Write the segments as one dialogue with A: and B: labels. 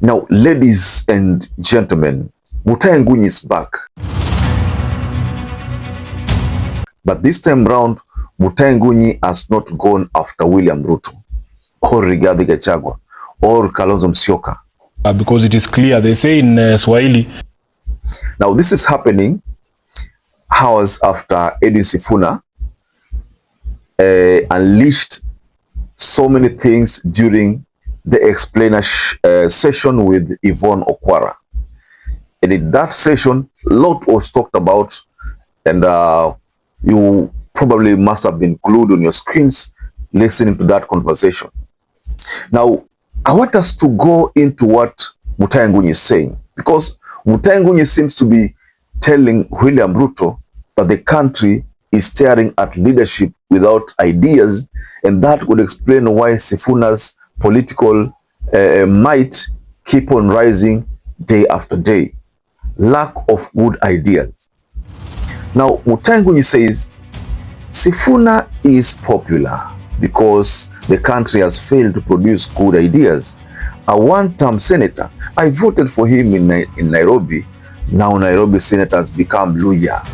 A: Now, ladies and gentlemen, Mutanguni is back. But this time round, Mutanguni has not gone after William Ruto or Rigathi Gachagua or Kalonzo Musyoka.
B: Because it is clear, they say in Swahili.
A: Now, this is happening hours after Edwin Sifuna unleashed so many things during the explainer session with Yvonne Okwara. And in that session, a lot was talked about, and you probably must have been glued on your screens listening to that conversation. Now, I want us to go into what Mutanguni is saying, because Mutanguni seems to be telling William Ruto that the country is staring at leadership without ideas, and that would explain why Sifuna's political might keep on rising day after day. Lack of good ideas. Now, Mutanguni says Sifuna is popular because the country has failed to produce good ideas. A one-term senator, I voted for him in Nairobi. Now Nairobi senator has become Luya.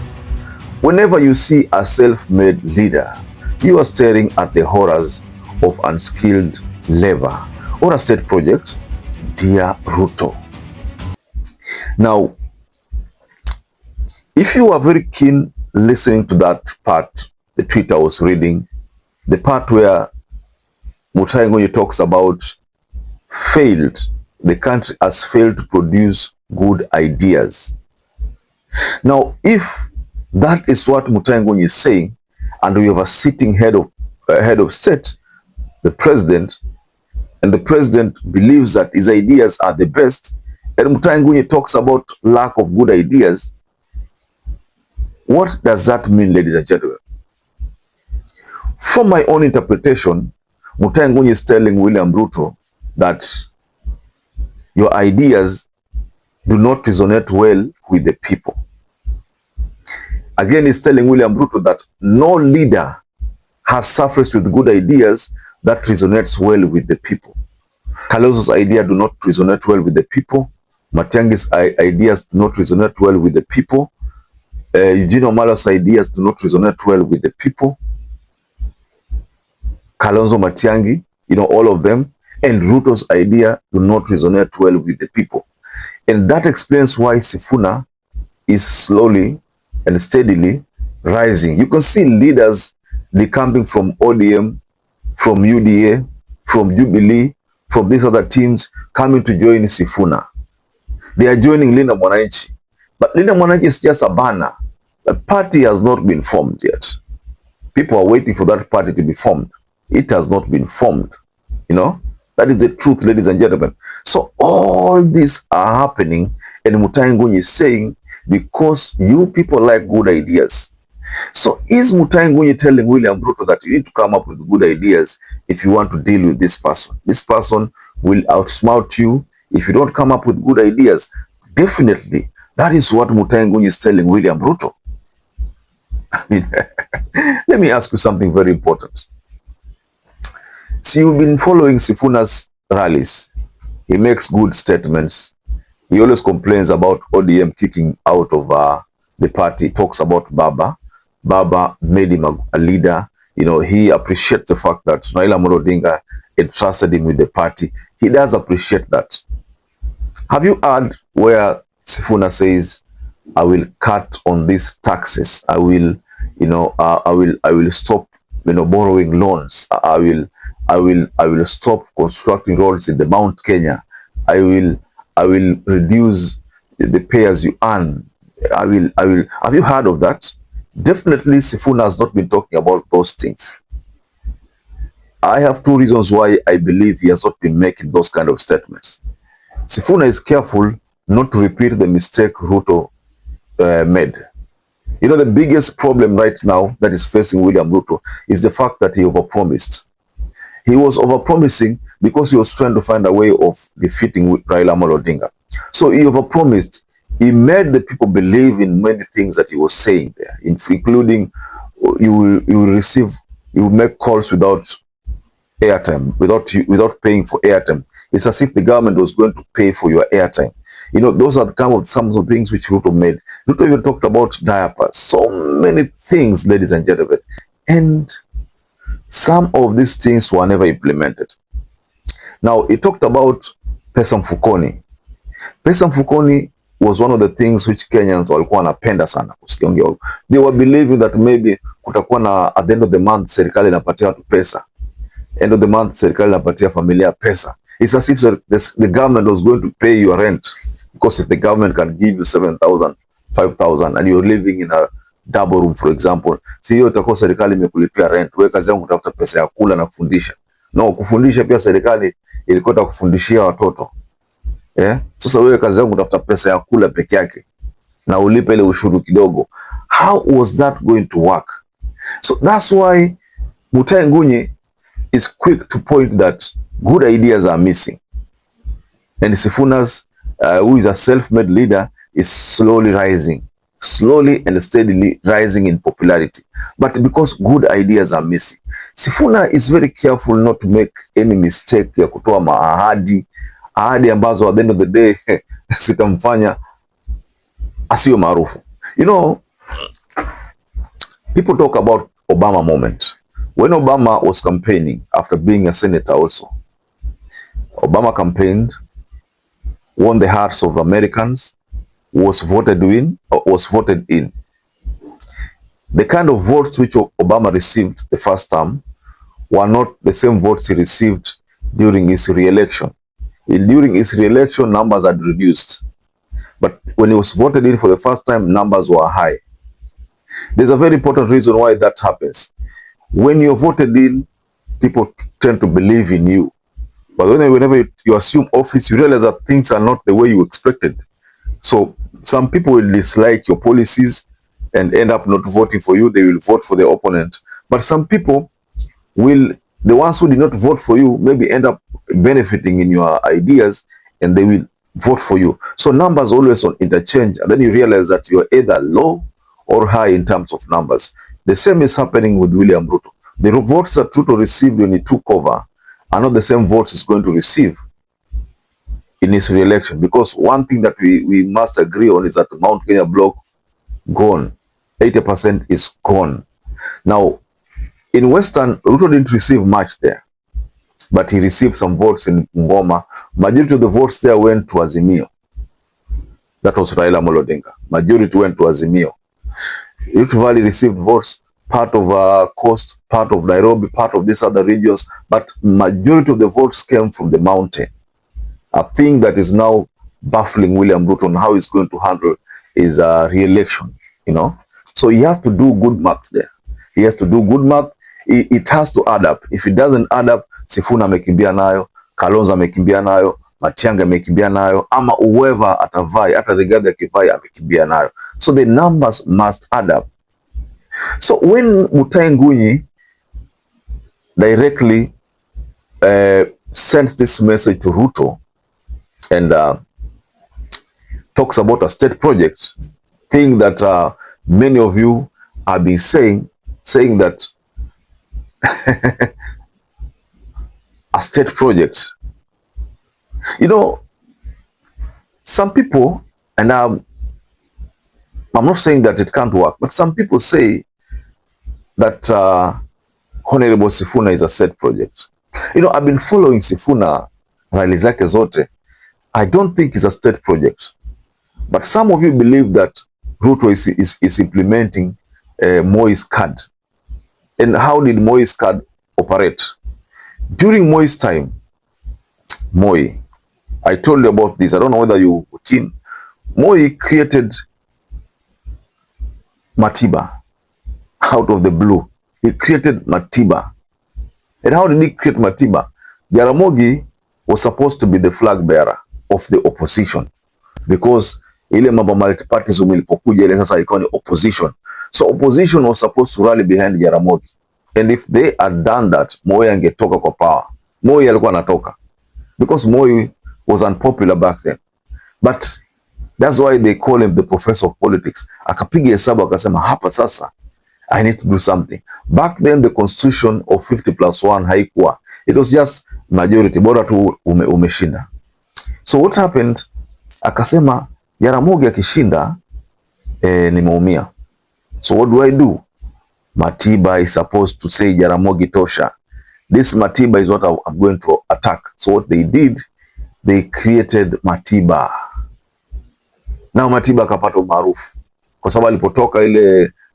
A: Whenever you see a self-made leader, you are staring at the horrors of unskilled labor or a state project. Dear Ruto. Now, if you are very keen listening to that part, the tweet I was reading, the part where Mutanguni talks about the country has failed to produce good ideas. Now, if that is what Mutanguni is saying, and we have a sitting head of state, the president, and the president believes that his ideas are the best, and Mutanguni talks about lack of good ideas, what does that mean, ladies and gentlemen? From my own interpretation, Mutanguni is telling William Ruto that your ideas do not resonate well with the people. Again, he's telling William Ruto that no leader has surfaced with good ideas that resonates well with the people. Kalonzo's idea do not resonate well with the people. Matiang'i's ideas do not resonate well with the people. Eugene Wamalwa's ideas do not resonate well with the people. Kalonzo, Matiang'i, all of them, and Ruto's idea do not resonate well with the people. And that explains why Sifuna is slowly and steadily rising. You can see leaders decamping from ODM, from UDA, from Jubilee, from these other teams coming to join Sifuna. They are joining Linda Mwananchi. But Linda Mwananchi is just a banner. The party has not been formed yet. People are waiting for that party to be formed. It has not been formed. That is the truth, ladies and gentlemen. So all these are happening, and Mutanguni is saying, because you people like good ideas. So is Mutanguni telling William Ruto that you need to come up with good ideas if you want to deal with this person? This person will outsmart you if you don't come up with good ideas. Definitely, that is what Mutanguni is telling William Ruto. Let me ask you something very important. See, you've been following Sifuna's rallies. He makes good statements. He always complains about ODM kicking out of the party. He talks about Baba. Baba made him a leader. He appreciates the fact that Raila Amolo Odinga entrusted him with the party. He does appreciate that. Have you heard where Sifuna says, I will cut on these taxes. I will stop, borrowing loans. I will stop constructing roads in the Mount Kenya. I will reduce the pay as you earn. I will. Have you heard of that? Definitely Sifuna has not been talking about those things. I have two reasons why I believe he has not been making those kind of statements. Sifuna is careful not to repeat the mistake Ruto made. The biggest problem right now that is facing William Ruto is the fact that he overpromised. He was overpromising because he was trying to find a way of defeating Raila Amolo Odinga. So he overpromised. He made the people believe in many things that he was saying there, including you will make calls without airtime, without paying for airtime. It's as if the government was going to pay for your airtime. You know, those are some of the things which Ruto made. Ruto even talked about diapers. So many things, ladies and gentlemen. And some of these things were never implemented. Now, he talked about pesa mfukoni. Pesa mfukoni was one of the things which Kenyans walikuwa wanapenda sana kusikia. They were believing that maybe kutakuwa na, at the end of the month, serikali inapatia watu pesa. End of the month, serikali inapatia familia pesa. It's as if the government was going to pay your rent. Because if the government can give you 7,000, 5,000 and you're living in a double room, for example, si hiyo itakuwa serikali imekulipia rent. Wewe kazi yangu kutafuta pesa ya kula na kufundisha. No, kufundisha pia serikali ilikuwa kufundishia watoto. Sasa wewe kazi yangu kutafuta pesa ya kula peke yake na ulipe ile ushuru kidogo. How was that going to work? So that's why Mutanguni is quick to point that good ideas are missing. And Sifuna's, who is a self-made leader, is slowly and steadily rising in popularity. But because good ideas are missing, Sifuna is very careful not to make any mistake ya kutoa ahadi ambazo at the end of the day sitamfanya asiwe maarufu. You know, people talk about Obama moment. When Obama was campaigning after being a senator also, Obama campaigned, won the hearts of Americans, was voted in. The kind of votes which Obama received the first term were not the same votes he received during his re-election. During his re-election, numbers had reduced. But when he was voted in for the first time, numbers were high. There's a very important reason why that happens. When you're voted in, people tend to believe in you. But whenever you assume office, you realize that things are not the way you expected. So some people will dislike your policies and end up not voting for you. They will vote for the opponent. But some people will, the ones who did not vote for you, maybe end up benefiting in your ideas and they will vote for you. So numbers always on interchange, and then you realize that you are either low or high in terms of numbers. The same is happening with William Ruto. The votes that Ruto received when he took over are not the same votes he's going to receive in his re-election, because one thing that we must agree on is that the Mount Kenya block gone. 80% is gone. Now, in Western, Ruto didn't receive much there, but he received some votes in Ngoma. Majority of the votes there went to Azimio. That was Raila Amolo Odinga. Majority went to Azimio. Rift Valley received votes, part of Coast, part of Nairobi, part of these other regions, but majority of the votes came from the mountain. A thing that is now baffling William Ruto on how he's going to handle his re-election, you know. So he has to do good math there. He has to do good math. It has to add up. If it doesn't add up, Sifuna amekimbia nayo, Kalonzo amekimbia nayo, Matiang'i amekimbia nayo, ama whoever atavai, hata Rigathi akivai amekimbia nayo. So the numbers must add up. So when Mutanguni directly sent this message to Ruto and talks about a state project, thing that many of you have been saying that a state project. You know, some people, and I'm not saying that it can't work, but some people say that Honorable Sifuna is a state project. You know, I've been following Sifuna rally zake zote. I don't think it's a state project. But some of you believe that Ruto is implementing Moi's card. And how did Moi's card operate? During Moi's time, Moi, I told you about this. I don't know whether you were keen. Moi created Matiba out of the blue. He created Matiba. And how did he create Matiba? Jaramogi was supposed to be the flag bearer of the opposition, because ile mambo multi-partyism ilipokuja ile sasa ikawa ni opposition. So opposition was supposed to rally behind Jaramogi. And if they had done that, Moi angetoka kwa power. Moi alikuwa anatoka, because Moi was unpopular back then. But that's why they call him the professor of politics. Akapiga hesabu akasema, hapa sasa I need to do something. Back then the constitution of 50+1 haikuwa. It was just majority, bora tu umeshinda. So what happened, akasema Jaramogi akishinda nimeumia. So what do I do? Matiba is supposed to say Jaramogi tosha. This Matiba is what I'm going to attack. So what they did, they created Matiba. Now Matiba akapata umaarufu kwa sababu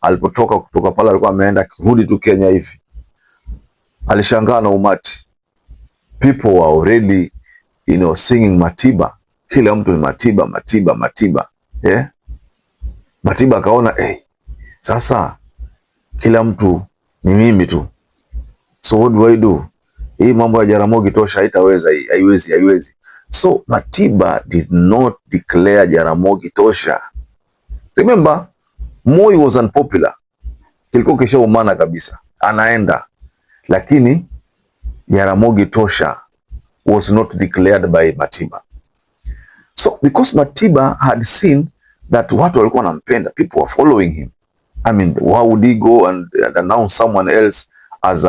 A: alipotoka kutoka pale alikuwa ameenda kurudi tu Kenya hivi, alishangaa na umati. People were already singing Matiba. Kila mtu ni Matiba, Matiba, Matiba. Yeah? Matiba akaona sasa kila mtu ni mimi tu. So what do I do? Hii mambo ya Jaramogi tosha haitaweza hii. Haiwezi. So Matiba did not declare Jaramogi tosha. Remember, Moi was unpopular. Kilikuwa kishaumana kabisa. Anaenda. Lakini Jaramogi tosha was not declared by Matiba. So because Matiba had seen that watu walikuwa wanampenda, people were following him. I mean, why would he go and announce someone else as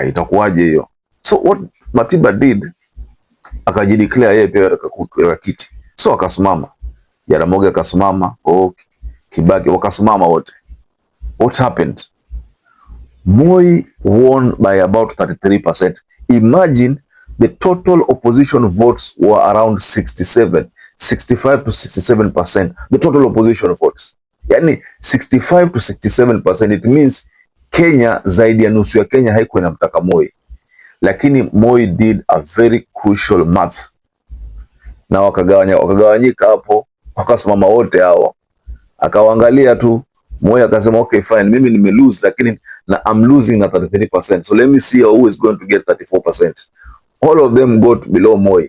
A: itakuwaje hiyo? So what Matiba did, akajideclare yeye pia atakakuwa kiti. So akasimama. Jaramogi akasimama, Kibaki wakasimama wote. What happened? Moi won by about 33%. Imagine the total opposition votes were around 65 to 67%. The total opposition votes. Yani 65 to 67%. It means Kenya, zaidi ya nusu ya Kenya haikuwa inamtaka Moi. Lakini Moi did a very crucial math. Na wakagawanyika hapo, wakasimama wote hao. Akawaangalia tu, Moi akasema okay fine, mimi nime lose lakini I'm losing na 33%. So let me see who is going to get 34%. All of them got below Moi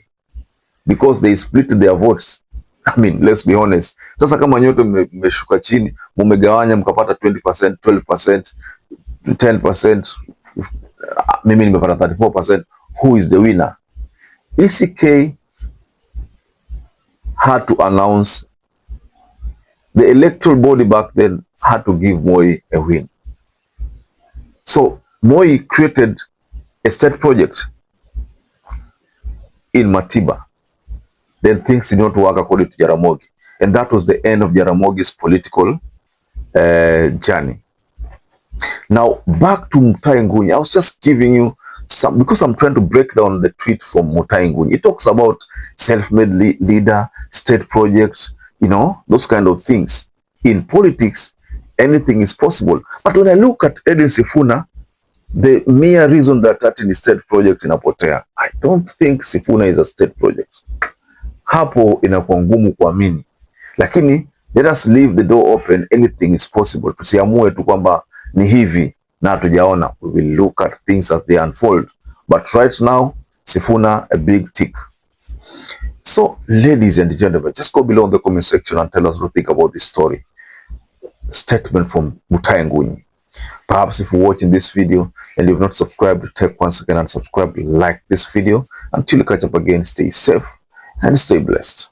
A: because they split their votes. I mean, let's be honest. Sasa kama nyote mmeshuka chini, mmegawanya mkapata 20%, 12%, 10%, mimi nimepata 34%, who is the winner? ECK had to announce, the electoral body back then had to give Moi a win. So Moi created a state project in Matiba. Then things did not work according to Jaramogi. And that was the end of Jaramogi's political journey. Now, back to Mutanguni. I was just giving you some, because I'm trying to break down the tweet from Mutanguni. It talks about self-made leader, state projects, those kind of things. In politics, anything is possible. But when I look at Edwin Sifuna, the mere reason that in state project inapotea, I don't think Sifuna is a state project. Hapo inakuwa ngumu kuamini. Lakini let us leave the door open, anything is possible. Tusiamue tu kwamba ni hivi na hatujaona. We will look at things as they unfold. But right now, Sifuna, a big tick. So, ladies and gentlemen, just go below in the comment section and tell us what you think about this story. Statement from Mutanguni. Perhaps if you're watching this video and you've not subscribed, take one second and subscribe, like this video. Until you catch up again, stay safe and stay blessed.